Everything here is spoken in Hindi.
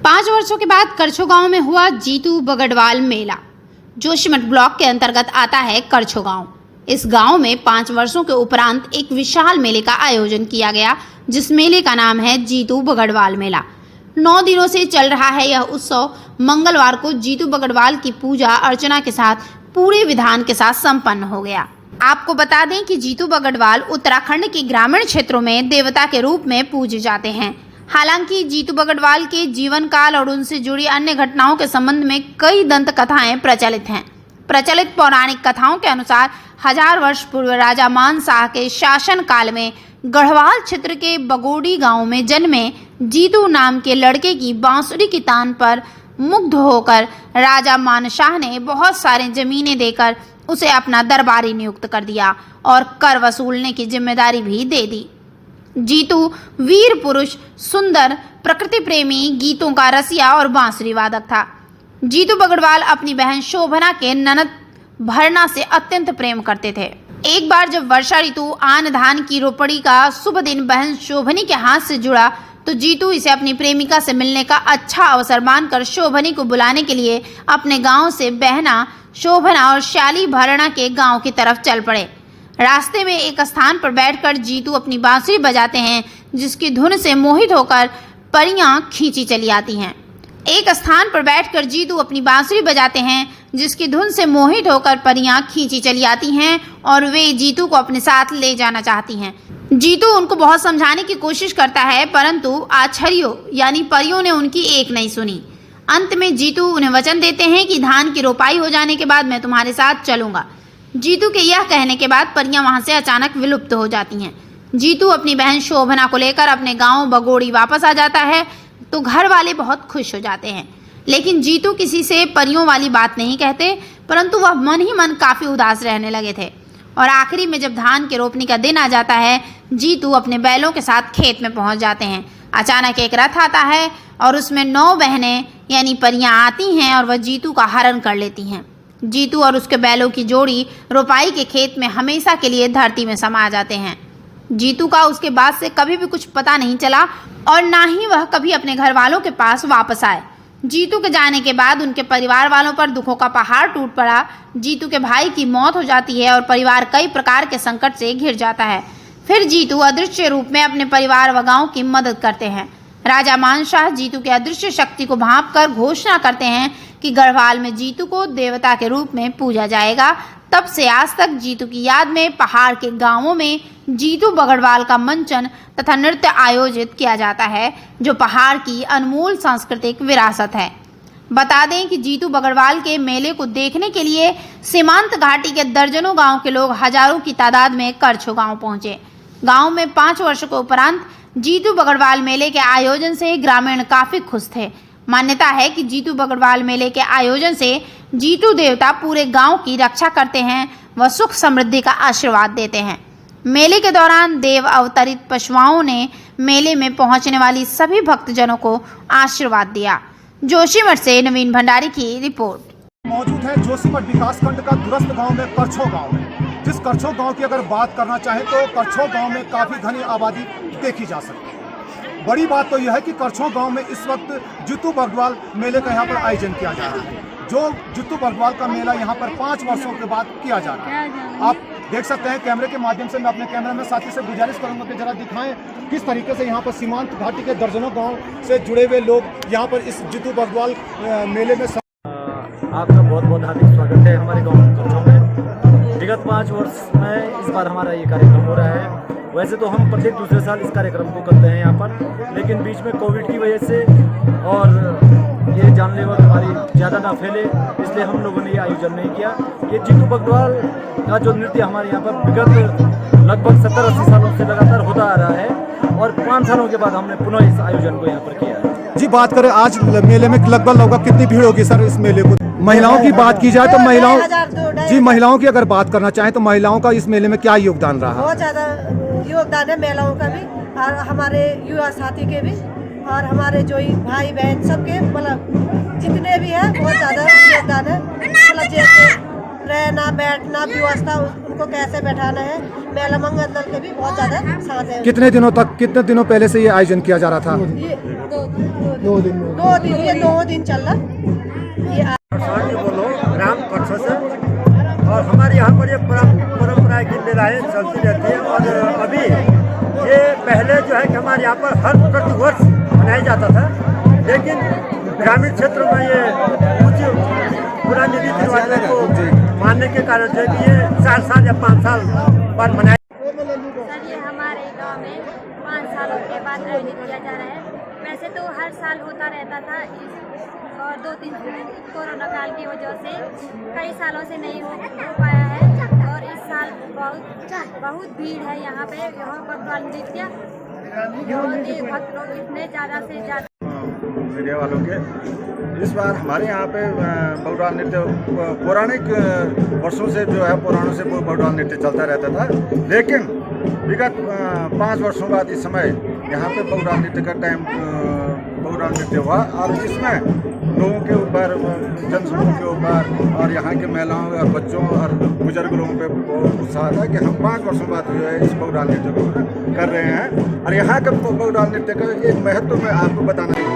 5 वर्षों के बाद करछो गांव में हुआ जीतू बगड़वाल मेला। जोशीमठ ब्लॉक के अंतर्गत आता है करछो गांव। इस गांव में 5 वर्षों के उपरांत एक विशाल मेले का आयोजन किया गया, जिस मेले का नाम है जीतू बगड़वाल मेला। 9 दिनों से चल रहा है यह उत्सव। मंगलवार को जीतू बगड़वाल की पूजा अर्चना के साथ पूरे विधान के साथ संपन्न हो गया। आपको बता दें कि जीतू बगड़वाल उत्तराखंड के ग्रामीण क्षेत्रों में देवता के रूप में पूजे जाते हैं। हालांकि जीतू बगड़वाल के जीवन काल और उनसे जुड़ी अन्य घटनाओं के संबंध में कई दंत कथाएं प्रचलित हैं। प्रचलित पौराणिक कथाओं के अनुसार 1000 वर्ष पूर्व राजा मान शाह के शासन काल में गढ़वाल क्षेत्र के बगोड़ी गांव में जन्मे जीतू नाम के लड़के की बांसुरी की तान पर मुग्ध होकर राजा मान शाह ने बहुत सारे जमीनें देकर उसे अपना दरबारी नियुक्त कर दिया और कर वसूलने की जिम्मेदारी भी दे दी। जीतू वीर पुरुष, सुंदर, प्रकृति प्रेमी, गीतों का रसिया और बांसुरी वादक था। जीतू बगड़वाल अपनी बहन शोभना के ननद भरना से अत्यंत प्रेम करते थे। एक बार जब वर्षा ऋतु आन धान की रोपड़ी का शुभ दिन बहन शोभनी के हाथ से जुड़ा तो जीतू इसे अपनी प्रेमिका से मिलने का अच्छा अवसर मानकर शोभनी को बुलाने के लिए अपने गांव से बहना शोभना और श्याली भरना के गांव की तरफ चल पड़े। रास्ते में एक स्थान पर बैठकर जीतू अपनी बांसुरी बजाते हैं, जिसकी धुन से मोहित होकर परियां खींची चली आती हैं। एक स्थान पर बैठकर जीतू अपनी बांसुरी बजाते हैं, जिसकी धुन से मोहित होकर परियां खींची चली आती हैं और वे जीतू को अपने साथ ले जाना चाहती हैं। जीतू उनको बहुत समझाने की कोशिश करता है, परंतु आछरियों यानी परियों ने उनकी एक नहीं सुनी। अंत में जीतू उन्हें वचन देते हैं कि धान की रोपाई हो जाने के बाद मैं तुम्हारे साथ चलूंगा। जीतू के यह कहने के बाद परियां वहां से अचानक विलुप्त हो जाती हैं। जीतू अपनी बहन शोभना को लेकर अपने गांव बगोड़ी वापस आ जाता है तो घर वाले बहुत खुश हो जाते हैं, लेकिन जीतू किसी से परियों वाली बात नहीं कहते, परंतु वह मन ही मन काफ़ी उदास रहने लगे थे। और आखिरी में जब धान के रोपनी का दिन आ जाता है, जीतू अपने बैलों के साथ खेत में पहुंच जाते हैं। अचानक एक रथ आता है और उसमें 9 बहनें यानी परियां आती हैं और वह जीतू का हरण कर लेती हैं। जीतू और उसके बैलों की जोड़ी रोपाई के खेत में हमेशा के लिए धरती में समा जाते हैं। जीतू का उसके बाद से कभी भी कुछ पता नहीं चला और ना ही वह कभी अपने घर वालों के पास वापस आए। जीतू के जाने के बाद उनके परिवार वालों पर दुखों का पहाड़ टूट पड़ा। जीतू के भाई की मौत हो जाती है और परिवार कई प्रकार के संकट से घिर जाता है। फिर जीतू अदृश्य रूप में अपने परिवार व गांव की मदद करते हैं। राजा मानशाह जीतू के अदृश्य शक्ति को भांपकर घोषणा करते हैं कि गढ़वाल में जीतू को देवता के रूप में पूजा जाएगा। तब से आज तक जीतू की याद में पहाड़ के गांवों में जीतू बगड़वाल का मंचन तथा नृत्य आयोजित किया जाता है, जो पहाड़ की अनमोल सांस्कृतिक विरासत है। बता दें कि जीतू बगड़वाल के मेले को देखने के लिए सीमांत घाटी के दर्जनों गांव के लोग हजारों की तादाद में करछो गांव पहुंचे। गांव में 5 वर्षों के उपरांत जीतू बगड़वाल मेले के आयोजन से ग्रामीण काफी खुश थे। मान्यता है कि जीतू बगड़वाल मेले के आयोजन से जीतू देवता पूरे गांव की रक्षा करते हैं व सुख समृद्धि का आशीर्वाद देते हैं। मेले के दौरान देव अवतरित पशुओं ने मेले में पहुंचने वाली सभी भक्तजनों को आशीर्वाद दिया। जोशीमठ से नवीन भंडारी की रिपोर्ट। मौजूद है जोशीमठ विकासखंड का दूरस्थ गांव में करछो गांव में। जिस करछो गांव की अगर बात करना चाहें तो करछो गांव में काफ़ी घनी आबादी देखी जा सकती है। बड़ी बात तो यह है कि करछो गांव में इस वक्त जीतू बगड़वाल मेले का यहाँ पर आयोजन किया जा रहा है। जो जीतू बगड़वाल का मेला यहाँ पर 5 वर्षों के बाद किया जा रहा है। आप देख सकते हैं कैमरे के माध्यम से। मैं अपने कैमरा में साथी से गुजारिश करूंगा कि जरा दिखाएं किस तरीके से यहाँ पर सीमांत घाटी के दर्जनों गांव से जुड़े हुए लोग यहाँ पर इस जीतू बगड़वाल मेले में। आपका बहुत बहुत हार्दिक स्वागत है हमारे गाँव करछो में। विगत 5 वर्ष में इस बार हमारा ये कार्यक्रम हो रहा है। वैसे तो हम प्रत्येक दूसरे साल इस कार्यक्रम को करते हैं यहाँ पर, लेकिन बीच में कोविड की वजह से और ये जानलेवा बीमारी ज़्यादा ना फैले, इसलिए हम लोगों ने ये आयोजन नहीं किया। ये जीतू बगड़वाल का जो नृत्य हमारे यहाँ पर विगत लगभग 70-80 सालों से लगातार होता आ रहा है और 5 सालों के बाद हमने पुनः इस आयोजन को यहाँ पर किया है। जी, बात करें आज मेले में लगभग कितनी भीड़ होगी सर इस मेले को? महिलाओं की बात की जाए तो महिलाओं की अगर बात करना चाहें तो महिलाओं का इस मेले में क्या योगदान रहा? बहुत ज़्यादा योगदान है महिलाओं का भी और हमारे युवा साथी के भी और हमारे जो भाई बहन सबके, मतलब जितने भी हैं बहुत ज़्यादा योगदान है। मतलब जैसे रहना बैठना व्यवस्था, उनको कैसे बैठाना है, मेला मंगल दल के भी बहुत ज़्यादा साथ है। कितने दिनों पहले से ये आयोजन किया जा रहा था? 2 दिन ये 2 दिन चल रहा ये सानी बोलो ग्राम कच्छ से। और हमारे यहाँ पर ये परंपरा की लीलाएँ चलती रहती है। और अभी ये पहले जो है कि हमारे यहाँ पर हर प्रतिवर्ष मनाया जाता था, लेकिन ग्रामीण क्षेत्रों में ये कुछ पुरानी रीति रिवाजों को मानने के कारण जो है कि ये 4 साल या 5 साल बाद मनाया। सर ये हमारे गांव में 5 सालों के बाद आयोजित किया जा रहा है। वैसे तो हर साल होता रहता था और 2-3 कोरोना काल की वजह से कई सालों से नहीं हो पाया है। और इस साल बहुत भीड़ है यहाँ पर नृत्य बहुत ही भक्त लोग इतने ज़्यादा से ज़्यादा मीडिया वालों के इस बार हमारे यहाँ पे बगड़वाल नृत्य पौराणिक वर्षों से जो है पुराणों से बगड़वाल नृत्य चलता रहता था, लेकिन विगत 5 वर्षों बाद इस समय यहाँ पे बगड़वाल नृत्य का टाइम बगड़वाल नृत्य हुआ। और इसमें लोगों के ऊपर, जनसमूह के ऊपर और यहाँ के महिलाओं और बच्चों और बुजुर्ग लोगों पे बहुत उत्साह था कि हम 5 वर्षों बाद जो है इस बगड़वाल नृत्य को कर रहे हैं। और यहाँ के बगड़वाल नृत्य का एक महत्व मैं आपको बताना